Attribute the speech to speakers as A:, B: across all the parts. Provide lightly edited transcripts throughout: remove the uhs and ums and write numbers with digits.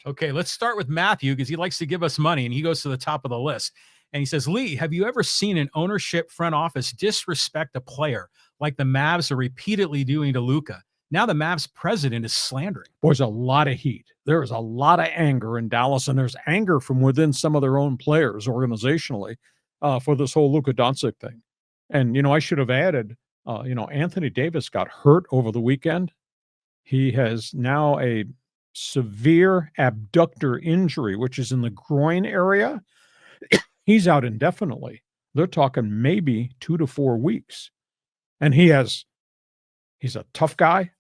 A: Okay, let's start with Matthew because he likes to give us money and he goes to the top of the list. And he says, Lee, have you ever seen an ownership front office disrespect a player like the Mavs are repeatedly doing to Luka? Now the Mavs president is slandering.
B: There's a lot of heat. There is a lot of anger in Dallas, and there's anger from within some of their own players organizationally for this whole Luka Doncic thing. And, I should have added, Anthony Davis got hurt over the weekend. He has now a severe abductor injury, which is in the groin area. He's out indefinitely. They're talking maybe 2 to 4 weeks. And he's a tough guy.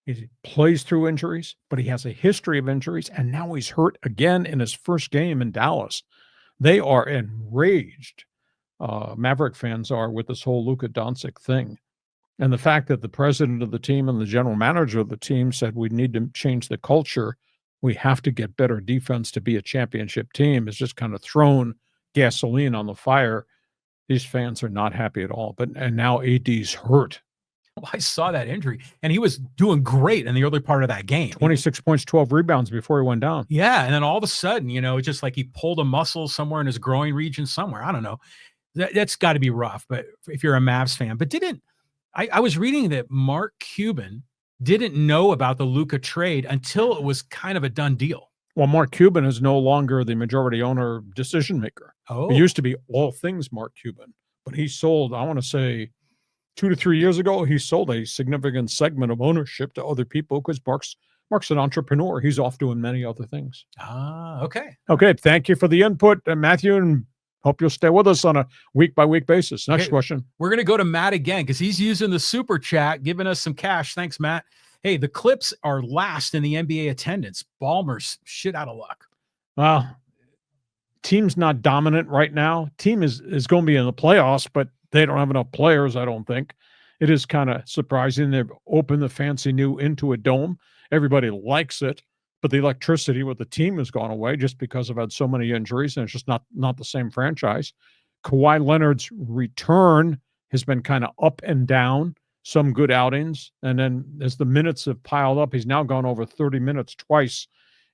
B: He plays through injuries, but he has a history of injuries, and now he's hurt again in his first game in Dallas. They are enraged, Maverick fans are, with this whole Luka Doncic thing. And the fact that the president of the team and the general manager of the team said we need to change the culture, we have to get better defense to be a championship team, is just kind of thrown gasoline on the fire. These fans are not happy at all. And now AD's hurt.
A: Well, I saw that injury, and he was doing great in the early part of that game.
B: 26 points, 12 rebounds before he went down.
A: Yeah, and then all of a sudden, it's just like he pulled a muscle somewhere in his groin region somewhere. I don't know. That's got to be rough, but if you're a Mavs fan. But I was reading that Mark Cuban didn't know about the Luka trade until it was kind of a done deal.
B: Well, Mark Cuban is no longer the majority owner decision maker.
A: Oh.
B: It used to be all things Mark Cuban, but he sold, I want to say, 2 to 3 years ago, he sold a significant segment of ownership to other people because Mark's an entrepreneur. He's off doing many other things.
A: Okay.
B: Okay, thank you for the input, Matthew, and hope you'll stay with us on a week-by-week basis. Next question.
A: We're going to go to Matt again because he's using the super chat, giving us some cash. Thanks, Matt. Hey, the Clips are last in the NBA attendance. Ballmer's shit out of luck.
B: Well, team's not dominant right now. Team is going to be in the playoffs, but they don't have enough players, I don't think. It is kind of surprising. They've opened the fancy new into a dome. Everybody likes it, but the electricity with the team has gone away just because I've had so many injuries, and it's just not the same franchise. Kawhi Leonard's return has been kind of up and down, some good outings, and then as the minutes have piled up, he's now gone over 30 minutes twice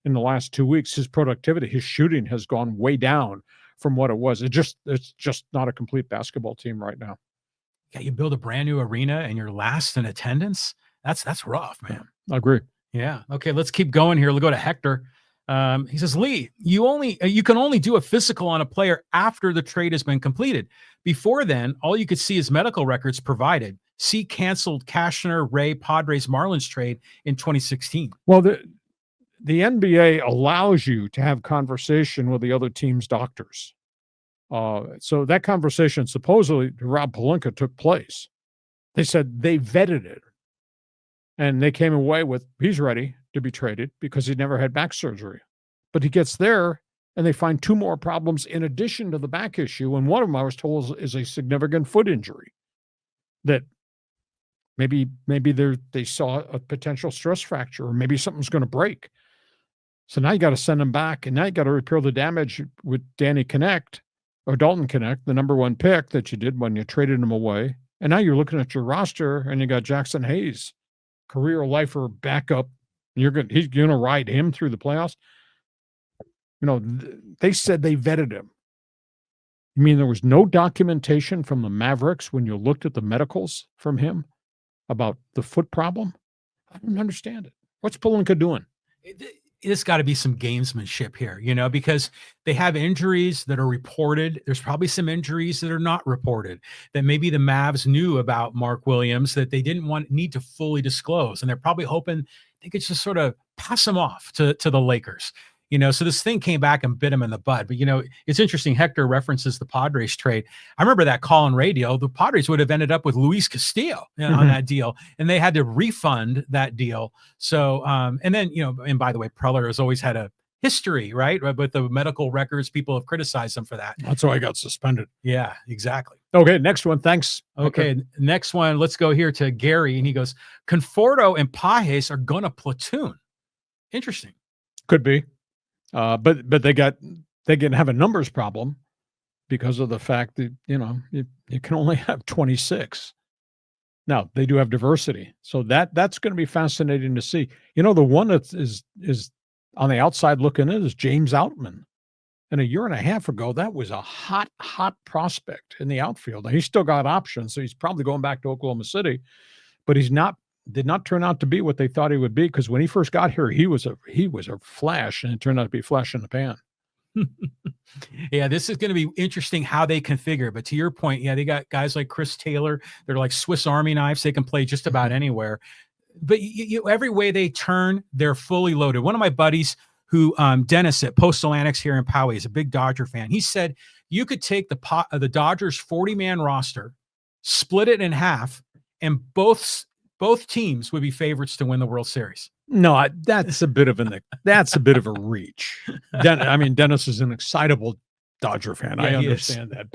B: in the last 2 weeks. His productivity, his shooting has gone way down from what it was. It's just not a complete basketball team right now.
A: Yeah, you build a brand new arena and you're last in attendance. That's rough, man.
B: I agree.
A: Yeah. Okay, let's keep going here. We'll go to Hector. He says, Lee, you can only do a physical on a player after the trade has been completed. Before then, all you could see is medical records provided. See canceled Cashner, Ray, Padres, Marlins trade in 2016.
B: Well, the NBA allows you to have conversation with the other team's doctors. So that conversation supposedly to Rob Pelinka took place. They said they vetted it. And they came away with, he's ready to be traded because he never had back surgery. But he gets there and they find 2 more problems in addition to the back issue. And one of them, I was told, is a significant foot injury that maybe they saw a potential stress fracture, or maybe something's going to break. So now you got to send him back, and now you got to repair the damage with Dalton Connect, the number 1 pick that you did when you traded him away. And now you're looking at your roster, and you got Jackson Hayes, career lifer backup. He's going to ride him through the playoffs. They said they vetted him. You mean there was no documentation from the Mavericks when you looked at the medicals from him about the foot problem? I don't understand it. What's Pelinka doing?
A: It's got to be some gamesmanship here, because they have injuries that are reported. There's probably some injuries that are not reported that maybe the Mavs knew about Mark Williams that they didn't need to fully disclose. And they're probably hoping they could just sort of pass him off to the Lakers. So this thing came back and bit him in the butt. But, it's interesting. Hector references the Padres trade. I remember that Colin Ray deal. The Padres would have ended up with Luis Castillo on that deal, and they had to refund that deal. So, and then, and by the way, Preller has always had a history, right? With the medical records, people have criticized him for that.
B: That's why he got suspended.
A: Yeah, exactly.
B: Okay, next one. Thanks.
A: Okay, next one. Let's go here to Gary, and he goes, Conforto and Pages are going to platoon. Interesting.
B: Could be. But they can have a numbers problem because of the fact that, you can only have 26. Now, they do have diversity. So that's going to be fascinating to see. The one that is on the outside looking in is James Outman. And a year and a half ago, that was a hot, hot prospect in the outfield. Now, he's still got options, so he's probably going back to Oklahoma City, but did not turn out to be what they thought he would be, because when he first got here, he was a flash, and it turned out to be flash in the pan.
A: Yeah, this is going to be interesting how they configure. But to your point, yeah, they got guys like Chris Taylor. They're like Swiss Army knives. They can play just about anywhere. But every way they turn, they're fully loaded. One of my buddies, who Dennis at Post Atlantics here in Poway, is a big Dodger fan. He said you could take the Dodgers 40-man roster, split it in half, and both teams would be favorites to win the World Series.
B: No, that's a bit of a reach. Dennis is an excitable Dodger fan.
A: Yeah,
B: I understand that,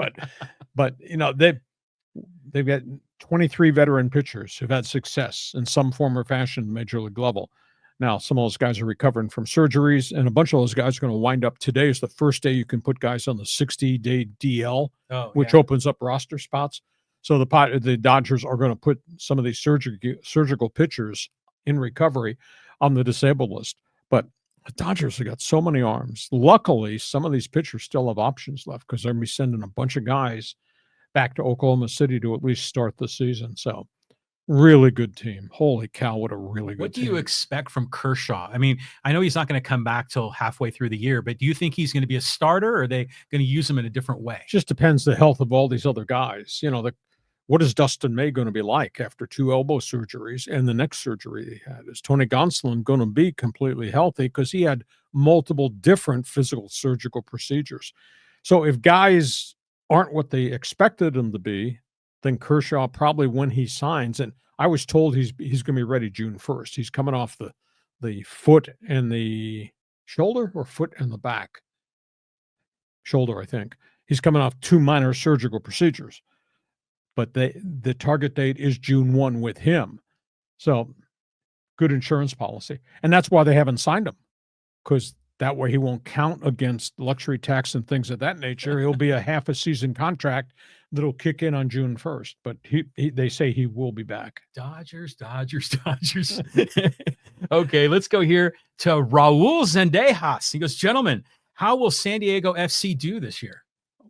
B: but they've got 23 veteran pitchers who've had success in some form or fashion at the major league level. Now, some of those guys are recovering from surgeries, and a bunch of those guys are going to wind up. Today is the first day you can put guys on the 60-day DL, which opens up roster spots. So the Dodgers are going to put some of these surgical pitchers in recovery on the disabled list. But the Dodgers have got so many arms. Luckily, some of these pitchers still have options left, because they're going to be sending a bunch of guys back to Oklahoma City to at least start the season. So really good team. Holy cow, what a really good team.
A: What do you expect from Kershaw? I mean, I know he's not going to come back till halfway through the year, but do you think he's going to be a starter, or are they going to use him in a different way?
B: Just depends the health of all these other guys. What is Dustin May going to be like after 2 elbow surgeries and the next surgery he had? Is Tony Gonsolin going to be completely healthy? Because he had multiple different physical surgical procedures. So if guys aren't what they expected them to be, then Kershaw probably, when he signs, and I was told he's going to be ready June 1st. He's coming off the foot and the shoulder, or foot and the back. Shoulder, I think. He's coming off 2 minor surgical procedures. But the target date is June 1 with him. So good insurance policy. And that's why they haven't signed him, because that way he won't count against luxury tax and things of that nature. He'll be a half a season contract that'll kick in on June 1st. But they say he will be back.
A: Dodgers. Okay, let's go here to Raul Zendejas. He goes, gentlemen, how will San Diego FC do this year?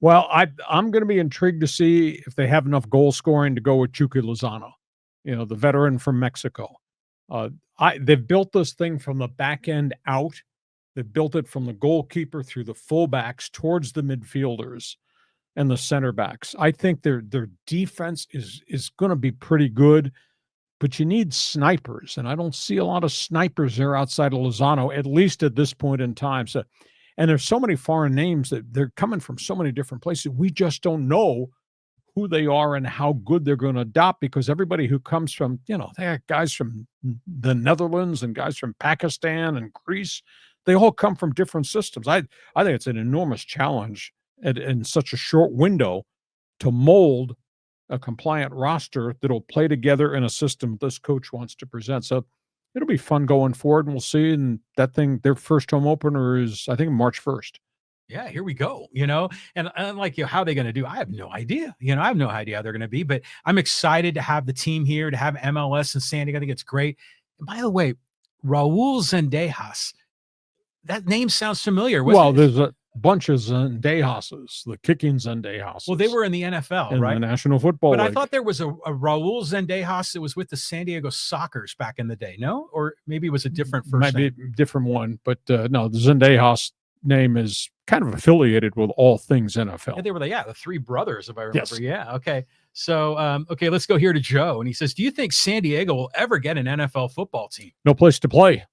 B: Well, I'm going to be intrigued to see if they have enough goal scoring to go with Chucky Lozano, the veteran from Mexico. They've built this thing from the back end out. They've built it from the goalkeeper through the fullbacks towards the midfielders and the center backs. I think their defense is going to be pretty good, but you need snipers, and I don't see a lot of snipers there outside of Lozano, at least at this point in time. So. And there's so many foreign names that they're coming from so many different places. We just don't know who they are and how good they're going to adopt, because everybody who comes from, they have guys from the Netherlands and guys from Pakistan and Greece. They all come from different systems. I think it's an enormous challenge in such a short window to mold a compliant roster that'll play together in a system this coach wants to present. So it'll be fun going forward, and we'll see. And that thing, their first home opener is, I think, March 1st.
A: Yeah, here we go. And like, how are they going to do? I have no idea. I have no idea how they're going to be, but I'm excited to have the team here, to have MLS in San Diego. I think it's great. And by the way, Raul Zendejas, that name sounds familiar.
B: There's a bunch of Zendejases, the kicking Zendejases.
A: Well, they were in the NFL,
B: in
A: right?
B: The National Football League.
A: But I thought there was a Raul Zendejas that was with the San Diego Sockers back in the day. No? Or maybe it was a different first
B: Might
A: name.
B: be a different one. But no, the Zendejas name is kind of affiliated with all things NFL.
A: Yeah, they were the three brothers, if I remember.
B: Yes.
A: Yeah, okay. So, let's go here to Joe. And he says, do you think San Diego will ever get an NFL football team?
B: No place to play.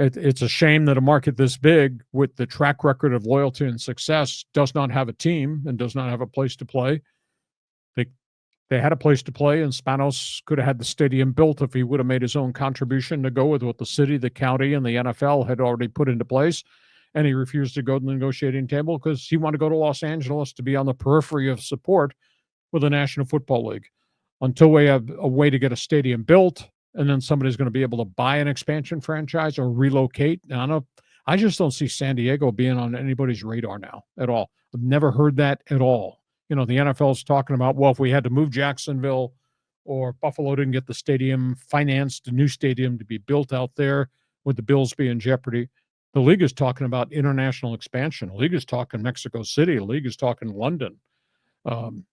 B: It's a shame that a market this big, with the track record of loyalty and success, does not have a team and does not have a place to play. They had a place to play, and Spanos could have had the stadium built if he would have made his own contribution to go with what the city, the county, and the NFL had already put into place. And he refused to go to the negotiating table because he wanted to go to Los Angeles to be on the periphery of support with the National Football League. Until we have a way to get a stadium built, and then somebody's going to be able to buy an expansion franchise or relocate. I just don't see San Diego being on anybody's radar now at all. I've never heard that at all. The NFL is talking about, well, if we had to move Jacksonville or Buffalo didn't get the stadium financed, a new stadium to be built out there, would the Bills be in jeopardy? The league is talking about international expansion. The league is talking Mexico City. The league is talking London. Um,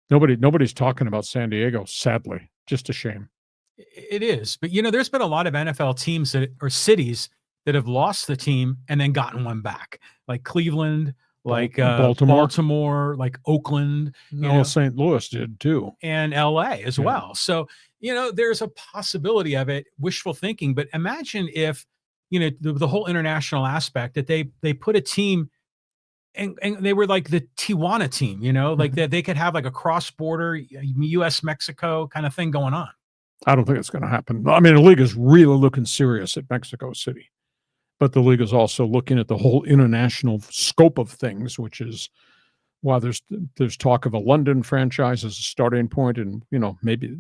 B: nobody's talking about San Diego, sadly. Just a shame.
A: It is. But, there's been a lot of NFL teams or cities that have lost the team and then gotten one back, like Cleveland, like Baltimore, like Oakland.
B: St. Louis did too.
A: And LA as well. So, there's a possibility of it, wishful thinking. But imagine if, the whole international aspect that they put a team and they were like the Tijuana team, like that they could have like a cross-border US-Mexico kind of thing going on.
B: I don't think it's going to happen. I mean, the league is really looking serious at Mexico City, but the league is also looking at the whole international scope of things, which is why there's talk of a London franchise as a starting point, and maybe,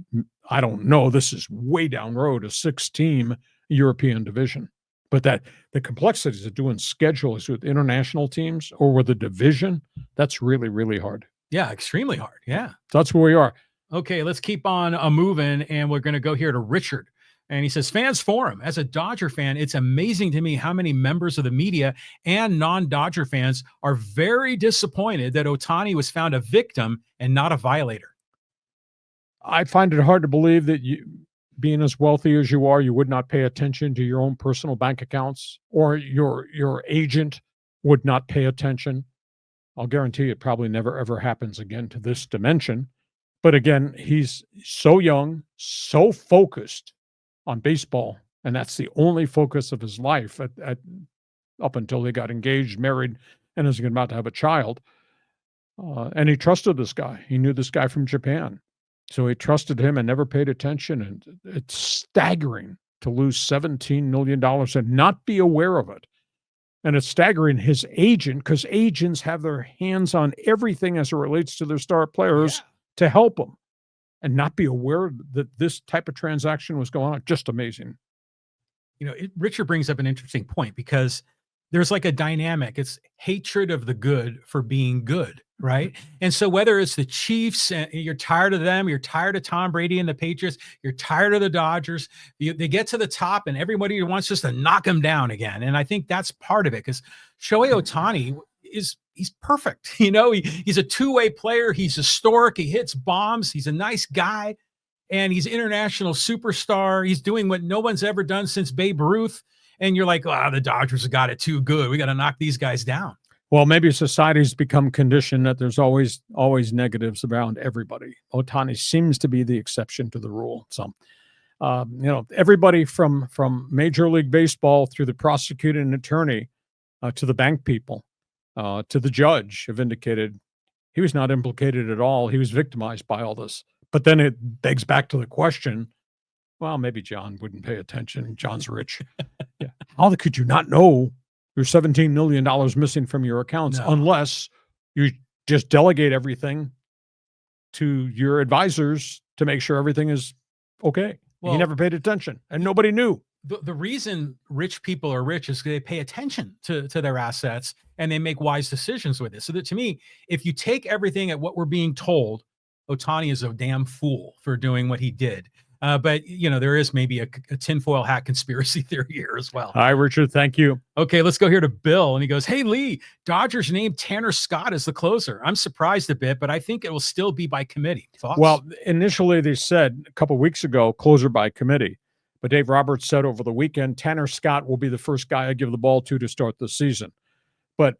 B: I don't know, this is way down road, a 6-team European division. But that the complexities of doing schedules with international teams or with a division, that's really, really hard.
A: Yeah, extremely hard. Yeah.
B: So that's where we are.
A: Okay, let's keep on moving, and we're going to go here to Richard. And he says, Fans Forum, as a Dodger fan, it's amazing to me how many members of the media and non-Dodger fans are very disappointed that Ohtani was found a victim and not a violator.
B: I find it hard to believe that being as wealthy as you are, you would not pay attention to your own personal bank accounts, or your agent would not pay attention. I'll guarantee it probably never, ever happens again to this dimension. But again, he's so young, so focused on baseball, and that's the only focus of his life up until he got engaged, married, and is about to have a child. And he trusted this guy. He knew this guy from Japan. So he trusted him and never paid attention. And it's staggering to lose $17 million and not be aware of it. And it's staggering his agent, because agents have their hands on everything as it relates to their star players to help them, and not be aware that this type of transaction was going on. Just amazing.
A: Richard brings up an interesting point, because there's like a dynamic. It's hatred of the good for being good, right? And so whether it's the Chiefs and you're tired of them, you're tired of Tom Brady and the Patriots, you're tired of the Dodgers, they get to the top and everybody wants just to knock them down again. And I think that's part of it, because Shohei Ohtani he's perfect. He's a two-way player. He's historic. He hits bombs. He's a nice guy, and he's international superstar. He's doing what no one's ever done since Babe Ruth. And you're like, the Dodgers have got it too good. We got to knock these guys down.
B: Well, maybe society's become conditioned that there's always negatives around everybody. Ohtani seems to be the exception to the rule. So, everybody from Major League Baseball through the prosecuting attorney to the bank people, to the judge, have indicated he was not implicated at all. He was victimized by all this. But then it begs back to the question, well, maybe John wouldn't pay attention. John's rich. Yeah. How could you not know there's $17 million missing from your accounts unless you just delegate everything to your advisors to make sure everything is okay? Well, he never paid attention, and nobody knew.
A: The reason rich people are rich is they pay attention to their assets and they make wise decisions with it. So that, to me, if you take everything at what we're being told, Ohtani is a damn fool for doing what he did. But, there is maybe a tinfoil hat conspiracy theory here as well.
B: Hi, Richard. Thank you.
A: Okay, let's go here to Bill. And he goes, hey, Lee, Dodgers named Tanner Scott as the closer. I'm surprised a bit, but I think it will still be by committee. Thoughts?
B: Well, initially they said a couple of weeks ago, closer by committee. But Dave Roberts said over the weekend, Tanner Scott will be the first guy I give the ball to start the season. But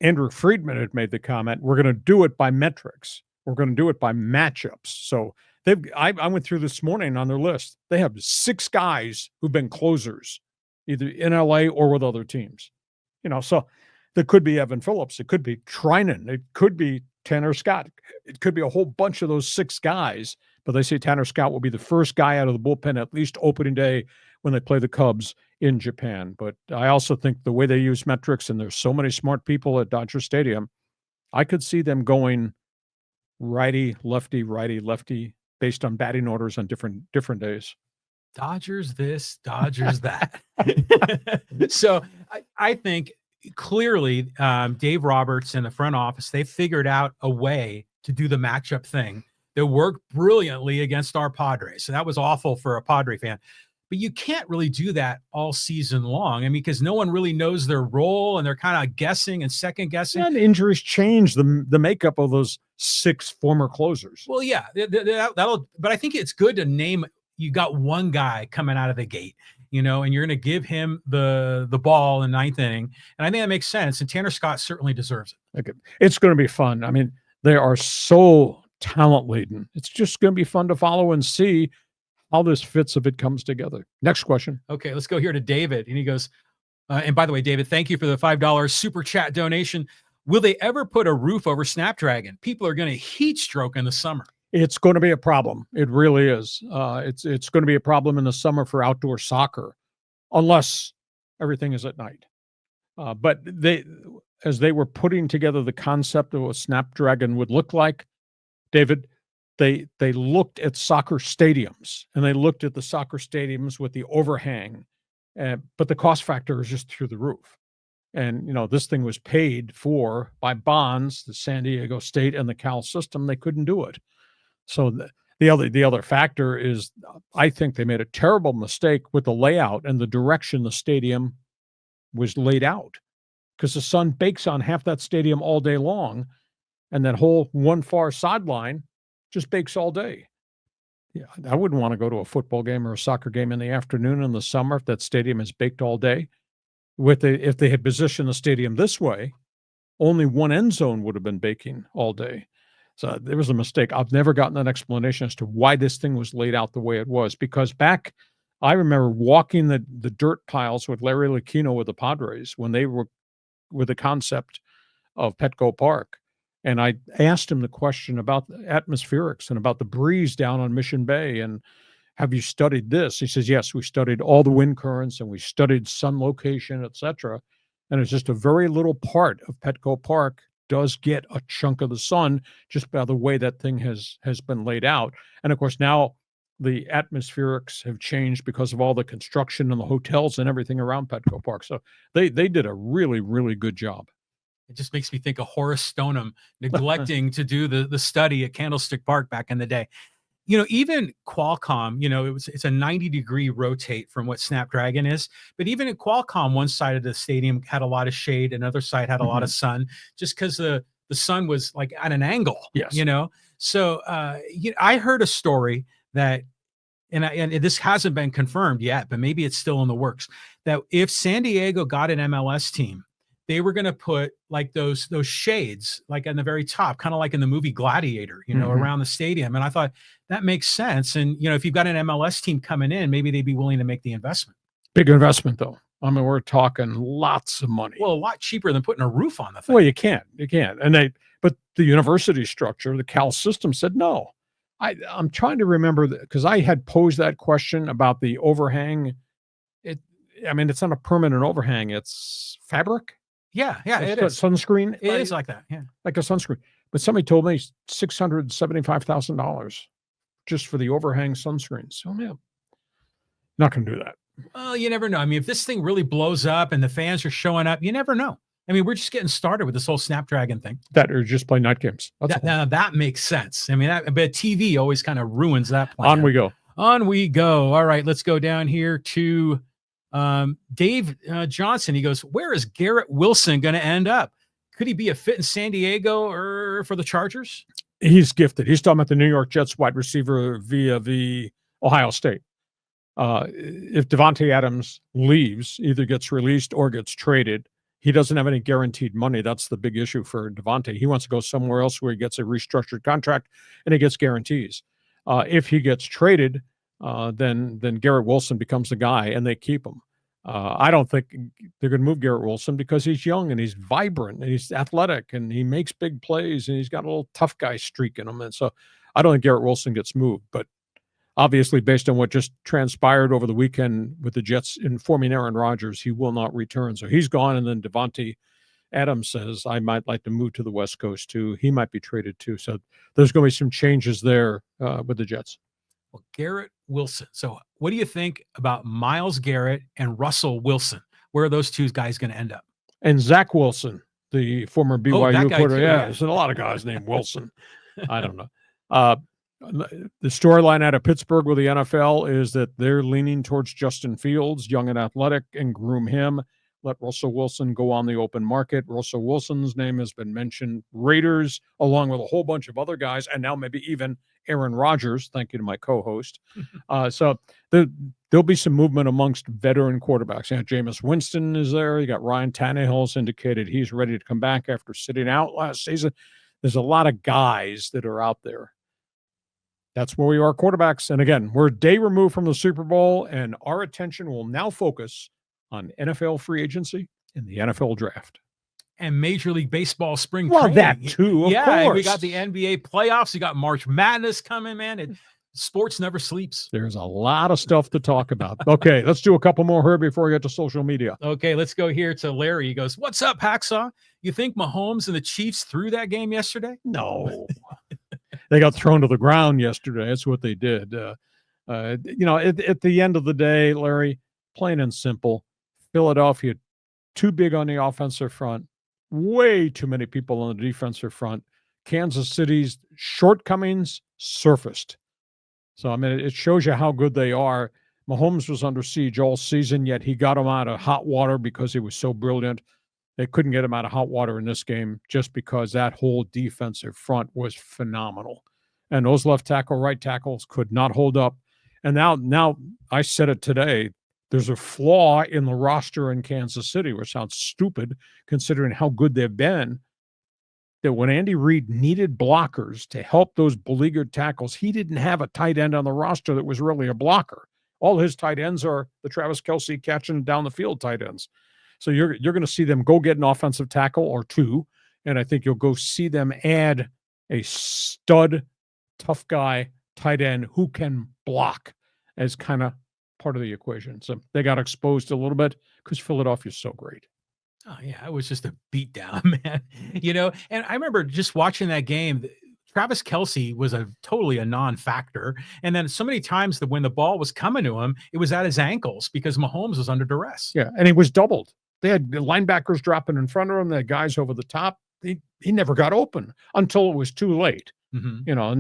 B: Andrew Friedman had made the comment, we're going to do it by metrics. We're going to do it by matchups. So I went through this morning on their list. They have 6 guys who've been closers, either in LA or with other teams. So there could be Evan Phillips. It could be Trinan. It could be Tanner Scott. It could be a whole bunch of those 6 guys. But they say Tanner Scott will be the first guy out of the bullpen, at least opening day when they play the Cubs in Japan. But I also think the way they use metrics, and there's so many smart people at Dodger Stadium, I could see them going righty, lefty, based on batting orders on different days.
A: Dodgers this, Dodgers that. So I think clearly Dave Roberts and the front office, they figured out a way to do the matchup thing that worked brilliantly against our Padres. So that was awful for a Padre fan. but you can't really do that all season long. I mean, because no one really knows their role and they're kind of guessing and second guessing.
B: And injuries change the makeup of those 6 former closers.
A: Well, yeah, that'll. But I think it's good to name. You got one guy coming out of the gate, and you're going to give him the ball in ninth inning, and I think that makes sense. And Tanner Scott certainly deserves it.
B: Okay. It's going to be fun. I mean, they are so talent laden. It's just going to be fun to follow and see how this fits if it comes together. Next question.
A: Okay, let's go here to David, and he goes. And by the way, David, thank you for the $5 super chat donation. Will they ever put a roof over Snapdragon? People are going to heat stroke in the summer.
B: It's going to be a problem. It really is. It's going to be a problem in the summer for outdoor soccer, unless everything is at night. But as they were putting together the concept of what Snapdragon would look like, David, they looked at soccer stadiums, and they looked at the soccer stadiums with the overhang, but the cost factor is just through the roof. And, this thing was paid for by bonds, the San Diego State and the Cal system. They couldn't do it. So the other factor is, I think they made a terrible mistake with the layout and the direction the stadium was laid out, because the sun bakes on half that stadium all day long, and that whole one far sideline just bakes all day. Yeah, I wouldn't want to go to a football game or a soccer game in the afternoon in the summer if that stadium is baked all day. If they had positioned the stadium this way, only one end zone would have been baking all day. So there was a mistake. I've never gotten an explanation as to why this thing was laid out the way it was, because I remember walking the dirt piles with Larry Lucchino with the Padres when they were with the concept of Petco Park. And I asked him the question about the atmospherics and about the breeze down on Mission Bay. And have you studied this? He says, yes, we studied all the wind currents and we studied sun location, etc. And it's just a very little part of Petco Park does get a chunk of the sun just by the way that thing has been laid out. And of course, now the atmospherics have changed because of all the construction and the hotels and everything around Petco Park. So they did a really, really good job.
A: It just makes me think of Horace Stoneham neglecting to do the study at Candlestick Park back in the day. Even Qualcomm, it's a 90-degree rotate from what Snapdragon is. But even at Qualcomm, one side of the stadium had a lot of shade, another side had a lot of sun, just because the sun was like at an angle.
B: Yes.
A: So I heard a story that, and this hasn't been confirmed yet, but maybe it's still in the works, that if San Diego got an MLS team, they were going to put like those shades like on the very top, kind of like in the movie Gladiator, around the stadium. And I thought that makes sense. And, if you've got an MLS team coming in, maybe they'd be willing to make the investment.
B: Big investment, though. I mean, we're talking lots of money.
A: Well, a lot cheaper than putting a roof on the thing.
B: Well, you can't. But the university structure, the Cal system said no. I'm trying to remember because I had posed that question about the overhang. It's not a permanent overhang. It's fabric.
A: Yeah, it is.
B: Sunscreen?
A: It is like that, yeah.
B: Like a sunscreen. But somebody told me $675,000 just for the overhang sunscreen. So, yeah, not going to do that.
A: Well, you never know. I mean, if this thing really blows up and the fans are showing up, you never know. I mean, we're just getting started with this whole Snapdragon thing.
B: That or just play night games.
A: Now, that makes sense. I mean, but TV always kind of ruins that plan.
B: On we go.
A: On we go. All right, let's go down here to Dave Johnson. He goes, where is Garrett Wilson going to end up? Could he be a fit in San Diego or for the Chargers?
B: He's gifted. He's talking about the New York Jets wide receiver via the Ohio State. If Devontae Adams leaves, either gets released or gets traded, he doesn't have any guaranteed money. That's the big issue for Devontae. He wants to go somewhere else where he gets a restructured contract and he gets guarantees. If he gets traded, then Garrett Wilson becomes the guy and they keep him. I don't think they're going to move Garrett Wilson because he's young and he's vibrant and he's athletic and he makes big plays and he's got a little tough guy streak in him. And so I don't think Garrett Wilson gets moved, but obviously based on what just transpired over the weekend with the Jets informing Aaron Rodgers, he will not return. So he's gone. And then Devontae Adams says, I might like to move to the West Coast too. He might be traded too. So there's going to be some changes there with the Jets.
A: Well, Garrett Wilson. So what do you think about Myles Garrett and Russell Wilson? Where are those two guys going to end up?
B: And Zach Wilson, the former BYU quarterback.
A: Too,
B: yeah, there's a lot of guys named Wilson. I don't know. The storyline out of Pittsburgh with the NFL is that they're leaning towards Justin Fields, young and athletic, and groom him. Let Russell Wilson go on the open market. Russell Wilson's name has been mentioned. Raiders, along with a whole bunch of other guys, and now maybe even Aaron Rodgers. Thank you to my co-host. So there'll be some movement amongst veteran quarterbacks. You know, Jameis Winston is there. You got Ryan Tannehill's indicated he's ready to come back after sitting out last season. There's a lot of guys that are out there. That's where we are, quarterbacks. And again, we're a day removed from the Super Bowl, and our attention will now focus on NFL free agency and the NFL draft.
A: And Major League Baseball spring
B: training.
A: That
B: too, of course.
A: We got the NBA playoffs. You got March Madness coming, man. Sports never sleeps.
B: There's a lot of stuff to talk about. Okay, let's do a couple more here before we get to social media.
A: Okay, let's go here to Larry. He goes, "What's up, Hacksaw? You think Mahomes and the Chiefs threw that game yesterday?"
B: No. They got thrown to the ground yesterday. That's what they did. At the end of the day, Larry, plain and simple, Philadelphia, too big on the offensive front, way too many people on the defensive front. Kansas City's shortcomings surfaced. So, I mean, it shows you how good they are. Mahomes was under siege all season, yet he got him out of hot water because he was so brilliant. They couldn't get him out of hot water in this game just because that whole defensive front was phenomenal. And those left tackle, right tackles could not hold up. And now I said it today, there's a flaw in the roster in Kansas City, which sounds stupid considering how good they've been, that when Andy Reid needed blockers to help those beleaguered tackles, he didn't have a tight end on the roster that was really a blocker. All his tight ends are the Travis Kelce catching down the field tight ends. So you're going to see them go get an offensive tackle or two, and I think you'll go see them add a stud, tough guy, tight end who can block as kind of part of the equation. So they got exposed a little bit because Philadelphia's so great.
A: Oh, yeah, it was just a beatdown, man. And I remember just watching that game. Travis Kelce was totally a non-factor. And then so many times that when the ball was coming to him, it was at his ankles because Mahomes was under duress.
B: Yeah, and he was doubled. They had linebackers dropping in front of him. They had guys over the top. He never got open until it was too late.
A: Mm-hmm.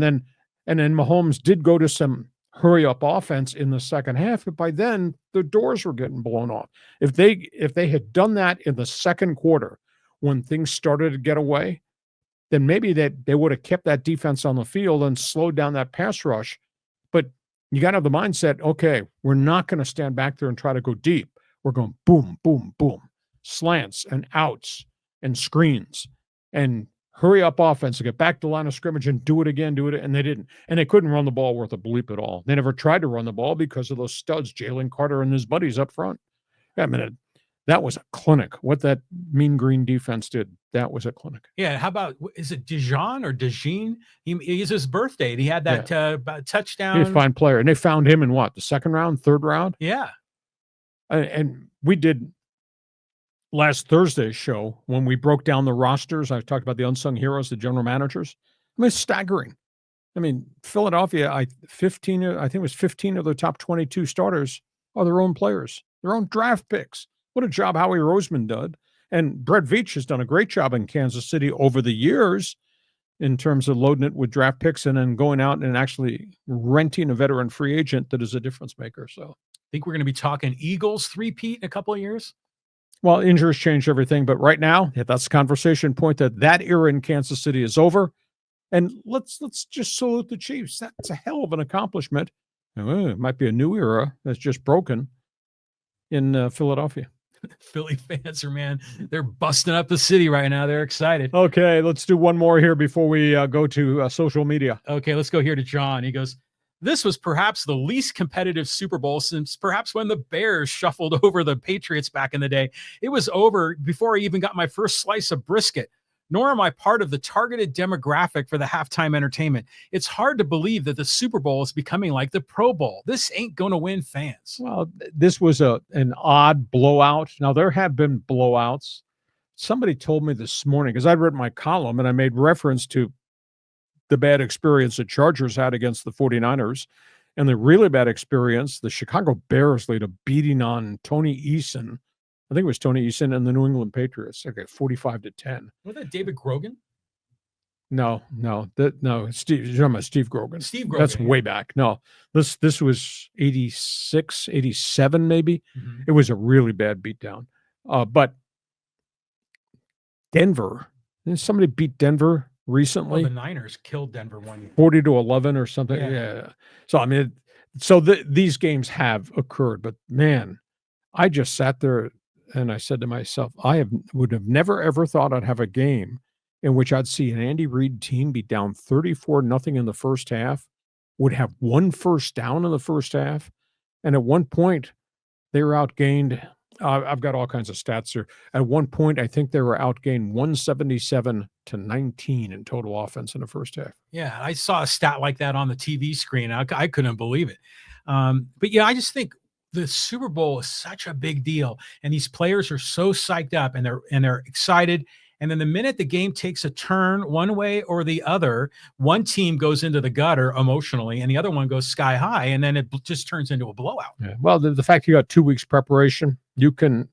B: And then Mahomes did go to some hurry up offense in the second half, but by then the doors were getting blown off. If they had done that in the second quarter when things started to get away, then maybe they would have kept that defense on the field and slowed down that pass rush. But you got to have the mindset, okay, we're not going to stand back there and try to go deep. We're going boom, boom, boom, slants and outs and screens and hurry up offense to get back to the line of scrimmage and do it again, and they didn't. And they couldn't run the ball worth a bleep at all. They never tried to run the ball because of those studs, Jalen Carter and his buddies up front. I mean, that was a clinic. What that mean green defense did, that was a clinic.
A: Yeah. How about, is it Dijon or Dejean? He's his birthday. He had that touchdown.
B: He's a fine player. And they found him in what, the second round, third round?
A: Yeah.
B: And we did last Thursday's show when we broke down the rosters. I talked about the unsung heroes, the general managers. I mean, it's staggering. I mean, Philadelphia, I think it was 15 of the top 22 starters are their own players, their own draft picks. What a job Howie Roseman did. And Brett Veach has done a great job in Kansas City over the years in terms of loading it with draft picks and then going out and actually renting a veteran free agent that is a difference maker. So
A: think we're going to be talking Eagles three-peat in a couple of years?
B: Well, injuries changed everything, but right now, that's the conversation point that era in Kansas City is over. And let's just salute the Chiefs. That's a hell of an accomplishment. It might be a new era that's just broken in Philadelphia.
A: Philly fans they're busting up the city right now. They're excited.
B: Okay, let's do one more here before we go to social media.
A: Okay, let's go here to John. He goes, "This was perhaps the least competitive Super Bowl since perhaps when the Bears shuffled over the Patriots back in the day. It was over before I even got my first slice of brisket. Nor am I part of the targeted demographic for the halftime entertainment. It's hard to believe that the Super Bowl is becoming like the Pro Bowl. This ain't going to win fans."
B: Well, this was an odd blowout. Now, there have been blowouts. Somebody told me this morning, because I'd written my column and I made reference to the bad experience the Chargers had against the 49ers and the really bad experience the Chicago Bears laid a beating on Tony Eason. I think it was Tony Eason and the New England Patriots, okay, 45-10.
A: Was that David Grogan?
B: No, Steve, you're talking about Steve Grogan.
A: Steve
B: That's
A: Grogan,
B: way back. No, this was 86, 87 maybe.
A: Mhm.
B: It was a really bad beatdown. But Denver, didn't somebody beat Denver
A: Oh,
B: recently?
A: the Niners killed Denver 1 year.
B: 40-11 or something.
A: Yeah.
B: Yeah. So I mean, these games have occurred, but man, I just sat there and I said to myself, would have never ever thought I'd have a game in which I'd see an Andy Reid team be down 34-0 in the first half, would have one first down in the first half, and at one point they were outgained. I've got all kinds of stats here. At one point, I think they were outgained 177-19 in total offense in the first half.
A: Yeah, I saw a stat like that on the TV screen. I couldn't believe it. But yeah, I just think the Super Bowl is such a big deal, and these players are so psyched up, and they're excited. And then the minute the game takes a turn one way or the other, one team goes into the gutter emotionally, and the other one goes sky high, and then it just turns into a blowout.
B: Yeah. Well, the fact you got 2 weeks preparation, you can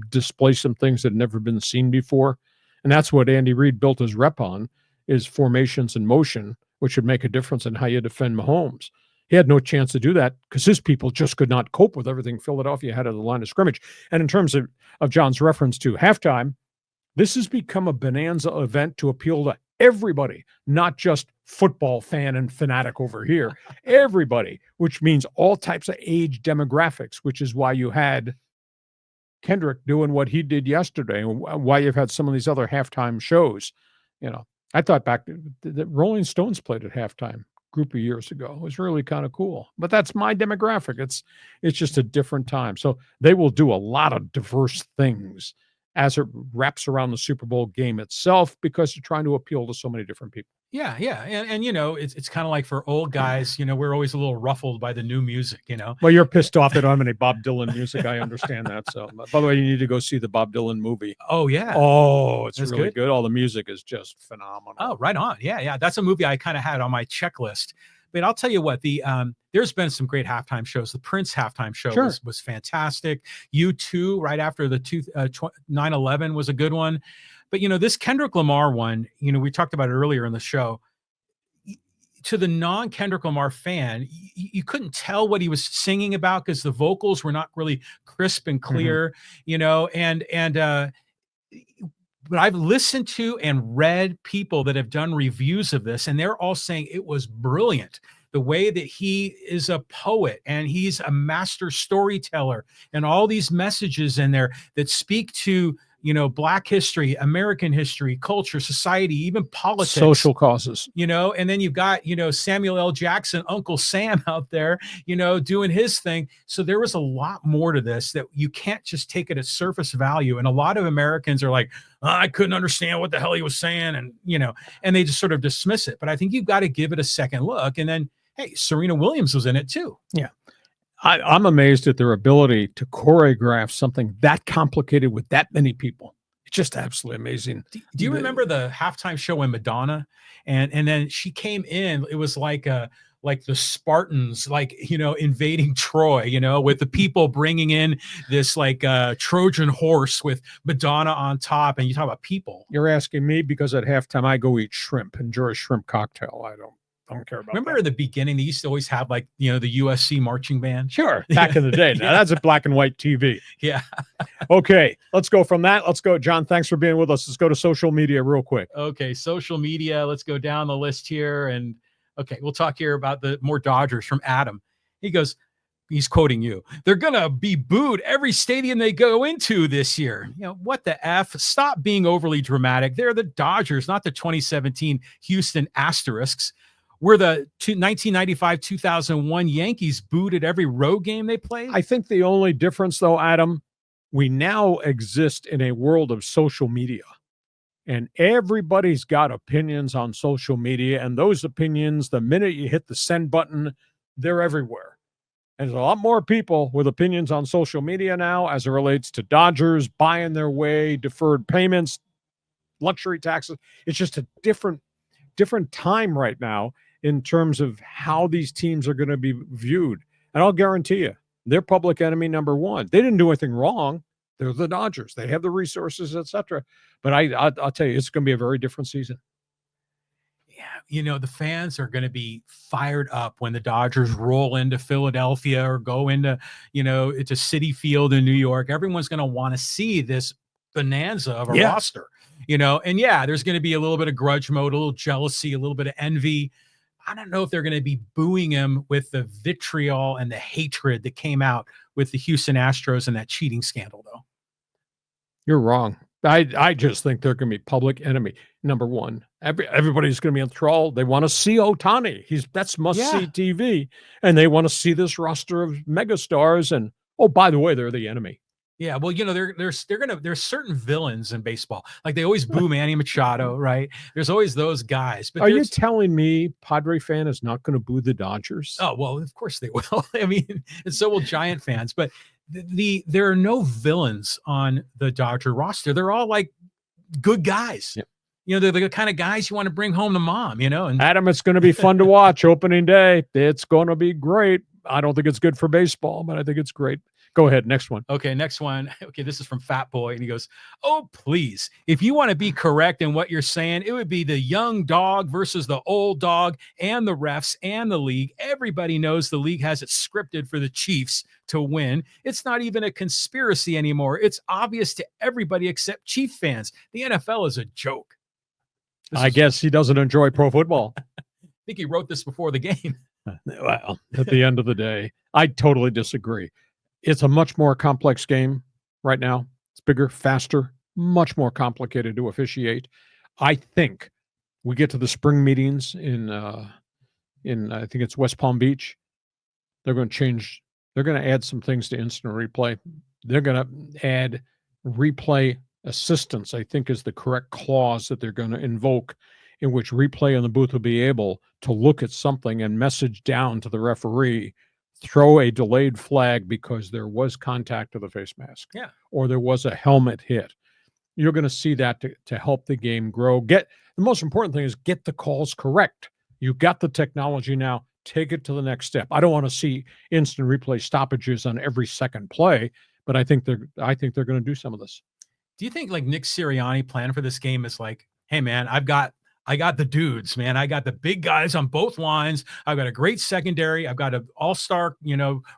B: display some things that have never been seen before, and that's what Andy Reid built his rep on, is formations and motion, which would make a difference in how you defend Mahomes. He had no chance to do that because his people just could not cope with everything Philadelphia had at the line of scrimmage. And in terms of John's reference to halftime, this has become a bonanza event to appeal to everybody, not just football fan and fanatic over here. Everybody, which means all types of age demographics, which is why you had Kendrick doing what he did yesterday, and why you've had some of these other halftime shows. I thought back that Rolling Stones played at halftime a group of years ago. It was really kind of cool. But that's my demographic. It's just a different time. So they will do a lot of diverse things as it wraps around the Super Bowl game itself, because you're trying to appeal to so many different people.
A: Yeah, yeah. And it's kind of like for old guys, we're always a little ruffled by the new music,
B: Well, you're pissed off that I don't have any Bob Dylan music. I understand that. So, by the way, you need to go see the Bob Dylan movie.
A: Oh, yeah.
B: Oh, it's
A: That's
B: really good. All the music is just phenomenal.
A: Oh, right on. Yeah, yeah. That's a movie I kind of had on my checklist. But I'll tell you what, there's been some great halftime shows. The Prince halftime show
B: Sure.
A: was fantastic. U2 right after the 9/11 was a good one. But this Kendrick Lamar one, we talked about it earlier in the show. To the non-Kendrick Lamar fan, you couldn't tell what he was singing about because the vocals were not really crisp and clear, but I've listened to and read people that have done reviews of this, and they're all saying it was brilliant. The way that he is a poet and he's a master storyteller, and all these messages in there that speak to, Black history, American history, culture, society, even politics,
B: social causes,
A: and then you've got, Samuel L. Jackson, Uncle Sam out there, doing his thing. So there was a lot more to this that you can't just take it at surface value. And a lot of Americans are like, I couldn't understand what the hell he was saying. And, and they just sort of dismiss it. But I think you've got to give it a second look. And then, hey, Serena Williams was in it too.
B: Yeah. I'm amazed at their ability to choreograph something that complicated with that many people. It's just absolutely amazing.
A: Do you remember the halftime show when Madonna and then she came in? It was like the Spartans, invading Troy, with the people bringing in this Trojan horse with Madonna on top. And you talk about people.
B: You're asking me because at halftime I go eat shrimp, enjoy a shrimp cocktail. I don't care about
A: Remember
B: that.
A: in the beginning, they used to always have the USC marching band.
B: Sure. Back in the day. Now that's a black and white TV.
A: Yeah.
B: Okay. Let's go from that. Let's go. John, thanks for being with us. Let's go to social media real quick.
A: Okay. Social media. Let's go down the list here. And okay, we'll talk here about the more Dodgers from Adam. He goes, he's quoting you. They're going to be booed every stadium they go into this year. What the F? Stop being overly dramatic. They're the Dodgers, not the 2017 Houston Asterisks. Were the 1995-2001 Yankees booed at every road game they played?
B: I think the only difference, though, Adam, we now exist in a world of social media. And everybody's got opinions on social media. And those opinions, the minute you hit the send button, they're everywhere. And there's a lot more people with opinions on social media now as it relates to Dodgers buying their way, deferred payments, luxury taxes. It's just a different time right now in terms of how these teams are going to be viewed. And I'll guarantee you, they're public enemy number one. They didn't do anything wrong. They're the Dodgers. They have the resources, etc. But I'll tell you, it's going to be a very different season.
A: the fans are going to be fired up when the Dodgers roll into Philadelphia or go into, it's a City Field in New York. Everyone's going to want to see this bonanza of a roster, and there's going to be a little bit of grudge mode, a little jealousy, a little bit of envy. I don't know if they're going to be booing him with the vitriol and the hatred that came out with the Houston Astros and that cheating scandal, though.
B: You're wrong. I just think they're going to be public enemy. Number one, everybody's going to be enthralled. They want to see Ohtani. That's must-see TV, and they want to see this roster of megastars. And by the way, they're the enemy.
A: Yeah, well, there's certain villains in baseball. Like they always boo Manny Machado, right? There's always those guys. But
B: are you telling me Padre fan is not going to boo the Dodgers?
A: Oh, well, of course they will. I mean, and so will Giant fans. But there are no villains on the Dodger roster. They're all like good guys. Yep. They're the kind of guys you want to bring home to mom, And
B: Adam, it's going to be fun to watch opening day. It's going to be great. I don't think it's good for baseball, but I think it's great. Go ahead. Next one.
A: Okay, next one. Okay, this is from Fat Boy, and he goes, "Oh, please, if you want to be correct in what you're saying, it would be the young dog versus the old dog and the refs and the league. Everybody knows the league has it scripted for the Chiefs to win. It's not even a conspiracy anymore. It's obvious to everybody except Chief fans. The NFL is a joke."
B: I guess he doesn't enjoy pro football.
A: I think he wrote this before the game.
B: Well, at the end of the day, I totally disagree. It's a much more complex game right now. It's bigger, faster, much more complicated to officiate. I think we get to the spring meetings in I think it's West Palm Beach. They're going to change. They're going to add some things to instant replay. They're going to add replay assistance, I think is the correct clause that they're going to invoke, in which replay in the booth will be able to look at something and message down to the referee, throw a delayed flag because there was contact to the face mask, or there was a helmet hit. You're going to see that to help the game grow. The most important thing is get the calls correct. You got the technology now. Take it to the next step. I don't want to see instant replay stoppages on every second play, but I think they're going to do some of this.
A: Do you think like Nick Sirianni plan for this game is like, hey man, I got the dudes, man. I got the big guys on both lines. I've got a great secondary. I've got an all-star,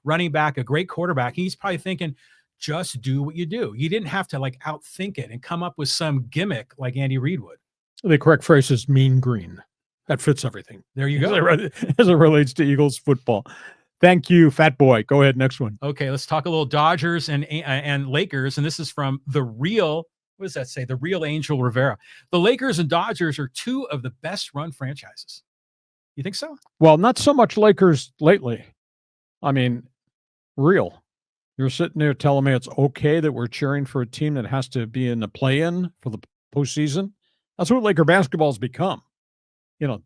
A: running back, a great quarterback. He's probably thinking, just do what you do. You didn't have to like outthink it and come up with some gimmick like Andy Reid would.
B: The correct phrase is mean green. That fits everything.
A: There you go.
B: As it relates to Eagles football. Thank you, Fat Boy. Go ahead, next one.
A: Okay, let's talk a little Dodgers and Lakers. And this is from the real, what does that say? The real Angel Rivera. The Lakers and Dodgers are two of the best run franchises. You think so?
B: Well, not so much Lakers lately. I mean, real. You're sitting there telling me it's okay that we're cheering for a team that has to be in the play-in for the postseason. That's what Laker basketball has become.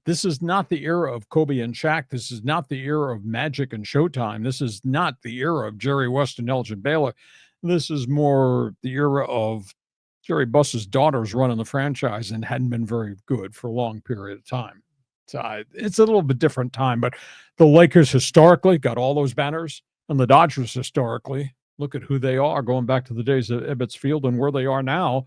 B: This is not the era of Kobe and Shaq. This is not the era of Magic and Showtime. This is not the era of Jerry West and Elgin Baylor. This is more the era of Jerry Buss's daughters running the franchise and hadn't been very good for a long period of time. So it's a little bit different time, but the Lakers historically got all those banners, and the Dodgers historically, look at who they are going back to the days of Ebbets Field and where they are now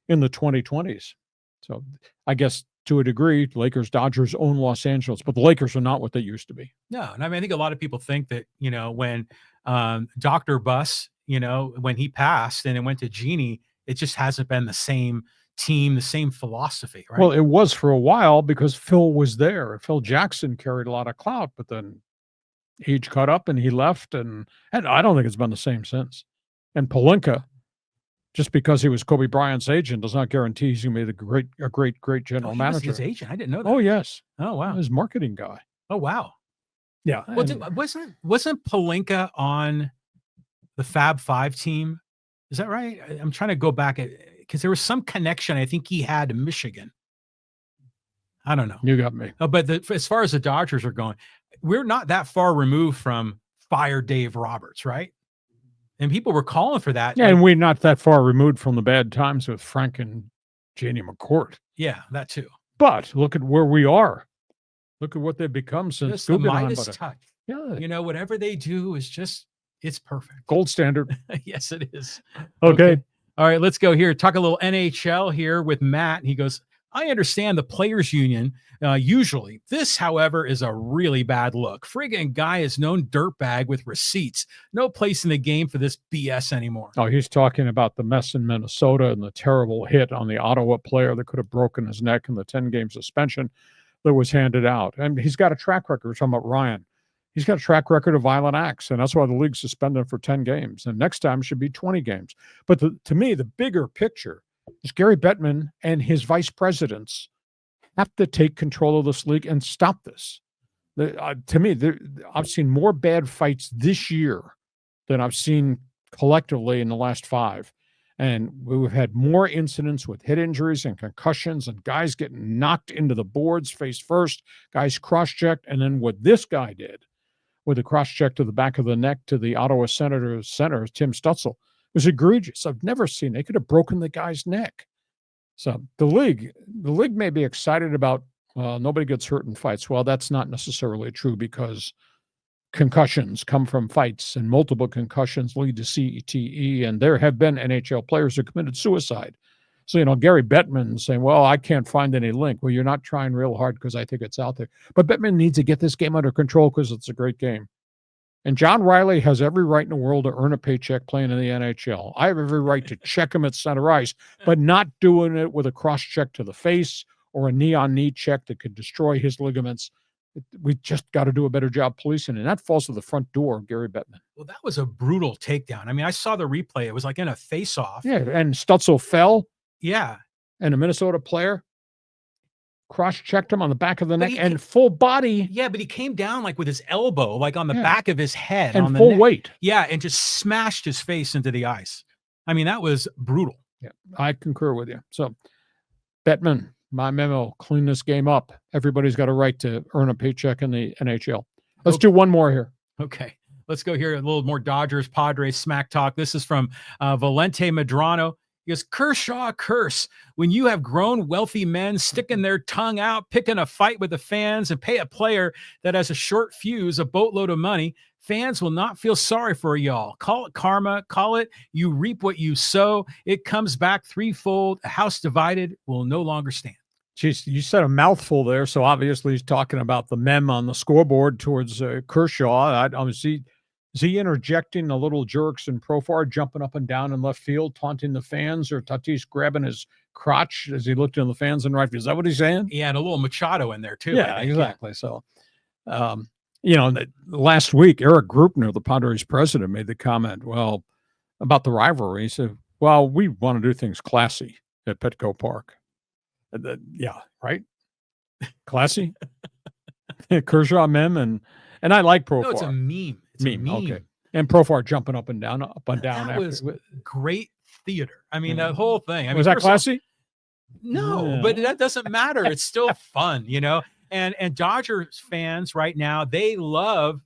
B: in the 2020s. So I guess to a degree, Lakers, Dodgers own Los Angeles, but the Lakers are not what they used to be.
A: No, and I mean, I think a lot of people think that, when Dr. Buss, when he passed and it went to Jeannie, it just hasn't been the same team, the same philosophy, right?
B: Well, it was for a while because Phil was there. Phil Jackson carried a lot of clout, but then age caught up and he left, and I don't think it's been the same since. And Pelinka, just because he was Kobe Bryant's agent, does not guarantee he's going to be a great general manager.
A: His agent, I didn't know that.
B: Oh yes.
A: Oh wow.
B: His marketing guy.
A: Oh wow.
B: Yeah.
A: Well, wasn't Pelinka on the Fab Five team? Is that right? I'm trying to go back because there was some connection I think he had to Michigan. I don't know.
B: You got me.
A: Oh, but as far as the Dodgers are going, we're not that far removed from fire Dave Roberts, right? And people were calling for that.
B: Yeah, and we're not that far removed from the bad times with Frank and Janie McCourt.
A: Yeah, that too.
B: But look at where we are. Look at what they've become since
A: the Midas
B: Guggenheim.
A: touch.
B: Yeah.
A: Whatever they do is just, it's perfect.
B: Gold standard.
A: Yes, it is.
B: Okay.
A: All right, let's go here. Talk a little NHL here with Matt. He goes, I understand the players union usually. This, however, is a really bad look. Friggin' guy is known dirtbag with receipts. No place in the game for this BS anymore.
B: Oh, he's talking about the mess in Minnesota and the terrible hit on the Ottawa player that could have broken his neck and the 10-game suspension that was handed out. And he's got a track record. We're talking about Ryan. He's got a track record of violent acts, and that's why the league suspended him for 10 games. And next time it should be 20 games. But to me, the bigger picture is Gary Bettman and his vice presidents have to take control of this league and stop this. To me, I've seen more bad fights this year than I've seen collectively in the last 5. And we've had more incidents with head injuries and concussions and guys getting knocked into the boards face first, guys cross-checked. And then what this guy did with a cross-check to the back of the neck to the Ottawa Senators center, Tim Stutzel, was egregious. I've never seen. They could have broken the guy's neck. So the league may be excited about nobody gets hurt in fights. Well, that's not necessarily true because concussions come from fights and multiple concussions lead to CTE. And there have been NHL players who committed suicide. So, Gary Bettman saying, well, I can't find any link. Well, you're not trying real hard because I think it's out there. But Bettman needs to get this game under control because it's a great game. And John Riley has every right in the world to earn a paycheck playing in the NHL. I have every right to check him at center ice, but not doing it with a cross-check to the face or a knee-on-knee check that could destroy his ligaments. We just got to do a better job policing, and that falls to the front door of Gary Bettman.
A: Well, that was a brutal takedown. I mean, I saw the replay. It was like in a face-off.
B: Yeah, and Stutzel fell.
A: Yeah.
B: And a Minnesota player cross-checked him on the back of the neck and full body.
A: Yeah, but he came down like with his elbow, like on the back of his head.
B: And
A: on the
B: full
A: neck.
B: weight.
A: Yeah, and just smashed his face into the ice. I mean, that was brutal.
B: Yeah, I concur with you. So, Bettman, my memo, clean this game up. Everybody's got a right to earn a paycheck in the NHL. Let's do one more here.
A: Okay. Let's go here. A little more Dodgers, Padres smack talk. This is from Valente Medrano. He goes, Kershaw curse. When you have grown wealthy men sticking their tongue out, picking a fight with the fans and pay a player that has a short fuse, a boatload of money, fans will not feel sorry for y'all. Call it karma. Call it you reap what you sow. It comes back threefold. A house divided will no longer stand.
B: Jeez, you said a mouthful there. So obviously he's talking about the mem on the scoreboard towards Kershaw. Is he interjecting a little jerks and Profar jumping up and down in left field, taunting the fans, or Tatis grabbing his crotch as he looked in the fans in right field? Is that what he's saying?
A: Yeah, and a little Machado in there too.
B: Yeah, exactly. So, last week, Eric Grupner, the Padres president, made the comment, about the rivalry. He said, well, we want to do things classy at Petco Park. Yeah, right? Classy? Kershaw meme, and I like Profar.
A: No, it's a meme.
B: Okay. And Profar jumping up and down.
A: That was great theater. I mean, that whole thing.
B: Was that classy?
A: No, but that doesn't matter. It's still fun, And Dodgers fans right now, they love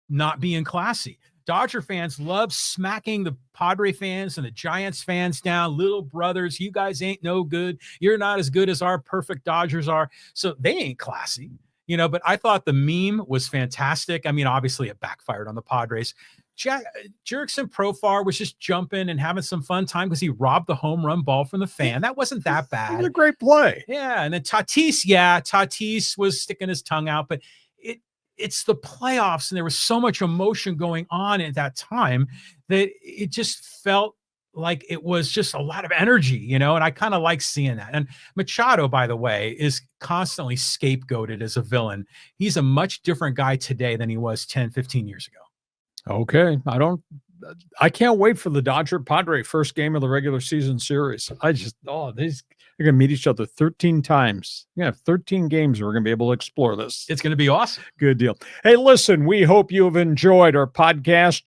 A: not being classy. Dodger fans love smacking the Padre fans and the Giants fans down. Little brothers, you guys ain't no good. You're not as good as our perfect Dodgers are. So they ain't classy. But I thought the meme was fantastic. I mean, obviously it backfired on the Padres. Jurickson Profar was just jumping and having some fun time because he robbed the home run ball from the fan. That wasn't that bad.
B: It was a great play.
A: Yeah. And then Tatis was sticking his tongue out, but it's the playoffs and there was so much emotion going on at that time that it just felt like it was just a lot of energy, and I kind of like seeing that. And Machado, by the way, is constantly scapegoated as a villain. He's a much different guy today than he was 10, 15 years ago.
B: Okay. I can't wait for the Dodger Padre first game of the regular season series. They're going to meet each other 13 times. Yeah, 13 games. We're going to be able to explore this.
A: It's going to be awesome.
B: Good deal. Hey, listen, we hope you have enjoyed our podcast.